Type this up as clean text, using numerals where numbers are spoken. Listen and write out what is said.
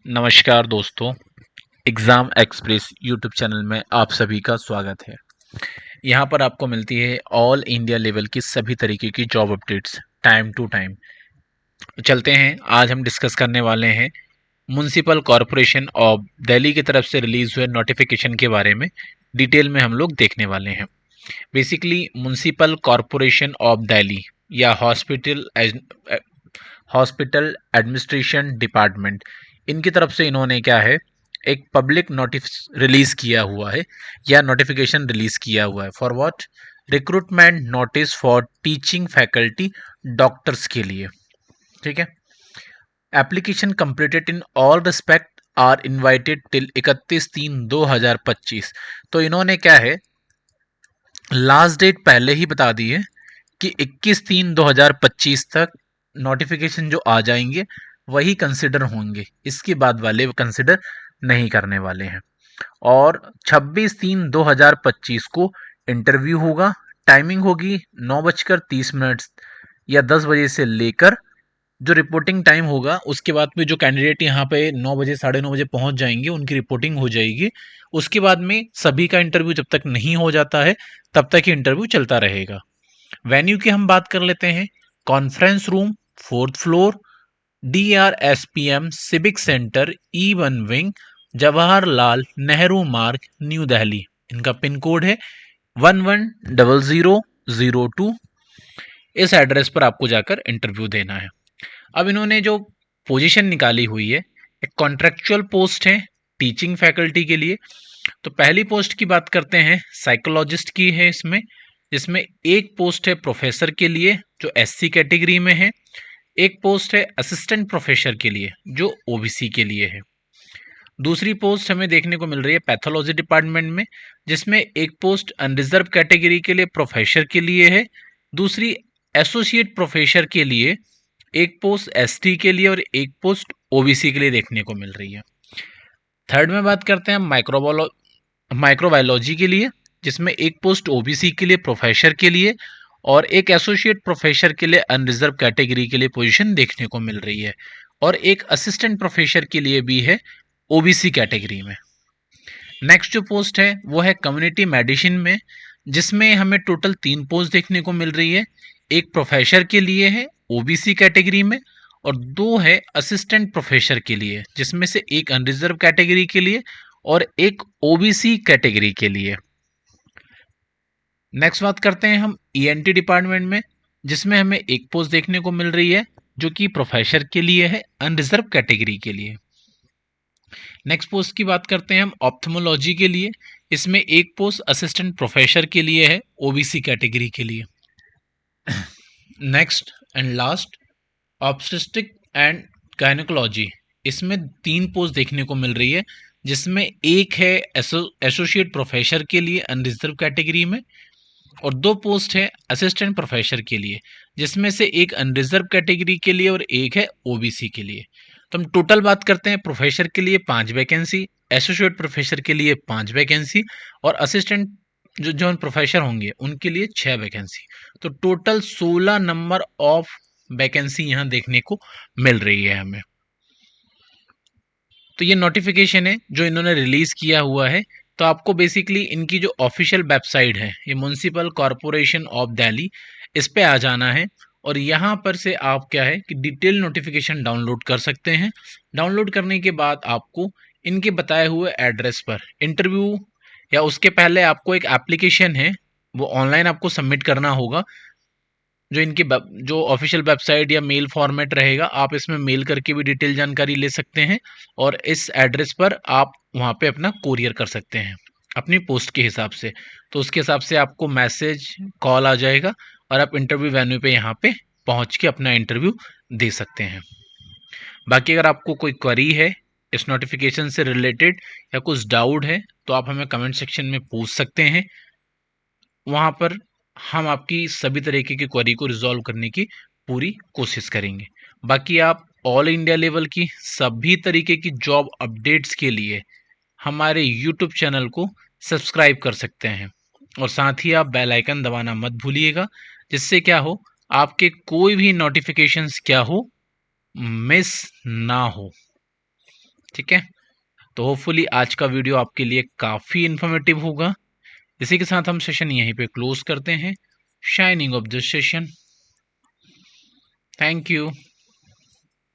नमस्कार दोस्तों, exam express YouTube channel में आप सभी का स्वागत है। यहाँ पर आपको मिलती है ऑल इंडिया लेवल की सभी तरीके की job updates time to time. तो चलते हैं, आज हम डिस्कस करने वाले हैं म्युनिसिपल कॉरपोरेशन ऑफ दिल्ली की तरफ से रिलीज हुए नोटिफिकेशन के बारे में। डिटेल में हम लोग देखने वाले हैं। Basically municipal corporation of Delhi या हॉस्पिटल एडमिनिस्ट्रेशन डिपार्टमेंट, इनकी तरफ से इन्होंने क्या है, एक पब्लिक नोटिस रिलीज किया हुआ है या नोटिफिकेशन रिलीज किया हुआ है for what, recruitment notice for teaching faculty doctors के लिए। ठीक है, application completed in all respect are invited till 31/3/2025। तो इन्होंने क्या है, लास्ट डेट पहले ही बता दी है कि 21/3/2025 तक नोटिफिकेशन जो आ जाएंगे वही कंसिडर होंगे, इसके बाद वाले कंसिडर नहीं करने वाले हैं। और 26/3/2025 को इंटरव्यू होगा। टाइमिंग होगी 9:30 या 10 बजे से लेकर, जो रिपोर्टिंग टाइम होगा उसके बाद में जो कैंडिडेट यहाँ पे 9 बजे 9:30 बजे पहुंच जाएंगे उनकी रिपोर्टिंग हो जाएगी। उसके बाद में सभी का इंटरव्यू जब तक नहीं हो जाता है तब तक ही इंटरव्यू चलता रहेगा। वेन्यू की हम बात कर लेते हैं। Conference room, 4th floor, DRSPM civic centre, E1 wing, Jawaharlal Nehru मार्ग, न्यू दिल्ली। इनका पिन कोड है 110002। इस एड्रेस पर आपको जाकर इंटरव्यू देना है। अब इन्होंने जो पोजीशन निकाली हुई है, एक कॉन्ट्रेक्चुअल पोस्ट है टीचिंग फैकल्टी के लिए। तो पहली पोस्ट की बात करते हैं, साइकोलॉजिस्ट की है इसमें, जिसमें एक पोस्ट है प्रोफेसर के लिए जो SC कैटेगरी में है। एक पोस्ट है असिस्टेंट प्रोफेसर के लिए जो OBC के लिए है। दूसरी पोस्ट हमें देखने को मिल रही है पैथोलॉजी डिपार्टमेंट में, जिसमें एक पोस्ट अनरिजर्व कैटेगरी के लिए प्रोफेसर के लिए है। दूसरी एसोसिएट प्रोफेसर के लिए, एक पोस्ट ST के लिए और एक पोस्ट OBC के लिए देखने को मिल रही है। थर्ड में बात करते हैं माइक्रोबायोलॉजी के लिए, जिसमें एक पोस्ट OBC के लिए प्रोफेसर के लिए और एक एसोसिएट प्रोफेसर के लिए अनरिजर्व कैटेगरी के लिए पोजीशन देखने को मिल रही है। और एक असिस्टेंट प्रोफेसर के लिए भी है OBC कैटेगरी में। नेक्स्ट जो पोस्ट है वो है कम्युनिटी मेडिसिन में, जिसमें हमें टोटल 3 पोस्ट देखने को मिल रही है। एक प्रोफेसर के लिए है OBC कैटेगरी में और 2 है असिस्टेंट प्रोफेसर के लिए, जिसमें से एक अनरिजर्व कैटेगरी के लिए और एक OBC कैटेगरी के लिए। नेक्स्ट बात करते हैं हम ENT डिपार्टमेंट में, जिसमें हमें एक पोस्ट देखने को मिल रही है जो कि प्रोफेसर के लिए है अनरिजर्व कैटेगरी के लिए। नेक्स्ट पोस्ट की बात करते हैं हम ऑप्थेमोलॉजी के लिए, इसमें एक पोस्ट असिस्टेंट प्रोफेसर के लिए है OBC कैटेगरी के लिए। Next and last, obstetric and gynaecology, इसमें 3 पोस्ट देखने को मिल रही है, जिसमें एक है एसोसिएट प्रोफेसर के लिए अनरिजर्व कैटेगरी में और 2 पोस्ट है असिस्टेंट प्रोफेसर के लिए, जिसमें से एक अनरिजर्व कैटेगरी के लिए और एक है OBC के लिए। तो हम टोटल बात करते हैं, प्रोफेसर के लिए 5 वैकेंसी, एसोसिएट प्रोफेसर के लिए 5 वैकेंसी और असिस्टेंट जो प्रोफेसर होंगे उनके लिए 6 वैकेंसी। तो टोटल 16 नंबर ऑफ वैकेंसी यहाँ देखने को मिल रही है हमें। तो ये नोटिफिकेशन है जो इन्होंने रिलीज किया हुआ है। तो आपको बेसिकली इनकी जो ऑफिशियल वेबसाइट है, ये म्युनिसिपल कॉरपोरेशन ऑफ दिल्ली, इस पे आ जाना है और यहाँ पर से आप क्या है कि डिटेल नोटिफिकेशन डाउनलोड कर सकते हैं। डाउनलोड करने के बाद आपको इनके बताए हुए एड्रेस पर इंटरव्यू या उसके पहले आपको एक एप्लीकेशन है वो ऑनलाइन आपको सबमिट करना होगा। जो इनकी जो ऑफिशियल वेबसाइट या मेल फॉर्मेट रहेगा, आप इसमें मेल करके भी डिटेल जानकारी ले सकते हैं और इस एड्रेस पर आप वहाँ पे अपना कोरियर कर सकते हैं अपनी पोस्ट के हिसाब से। तो उसके हिसाब से आपको मैसेज कॉल आ जाएगा और आप इंटरव्यू वेन्यू पे यहाँ पे पहुँच के अपना इंटरव्यू दे सकते हैं। बाकी अगर आपको कोई क्वेरी है इस नोटिफिकेशन से रिलेटेड या कुछ डाउट है तो आप हमें कमेंट सेक्शन में पूछ सकते हैं। वहाँ पर हम आपकी सभी तरीके की क्वेरी को रिजॉल्व करने की पूरी कोशिश करेंगे। बाकी आप ऑल इंडिया लेवल की सभी तरीके की जॉब अपडेट्स के लिए हमारे यूट्यूब चैनल को सब्सक्राइब कर सकते हैं और साथ ही आप बेल आइकन दबाना मत भूलिएगा, जिससे क्या हो, आपके कोई भी नोटिफिकेशंस क्या हो, मिस ना हो। ठीक है, तो होपफुली आज का वीडियो आपके लिए काफ़ी इन्फॉर्मेटिव होगा। इसी के साथ हम सेशन यहीं पे क्लोज करते हैं। Shining of this session. Thank you.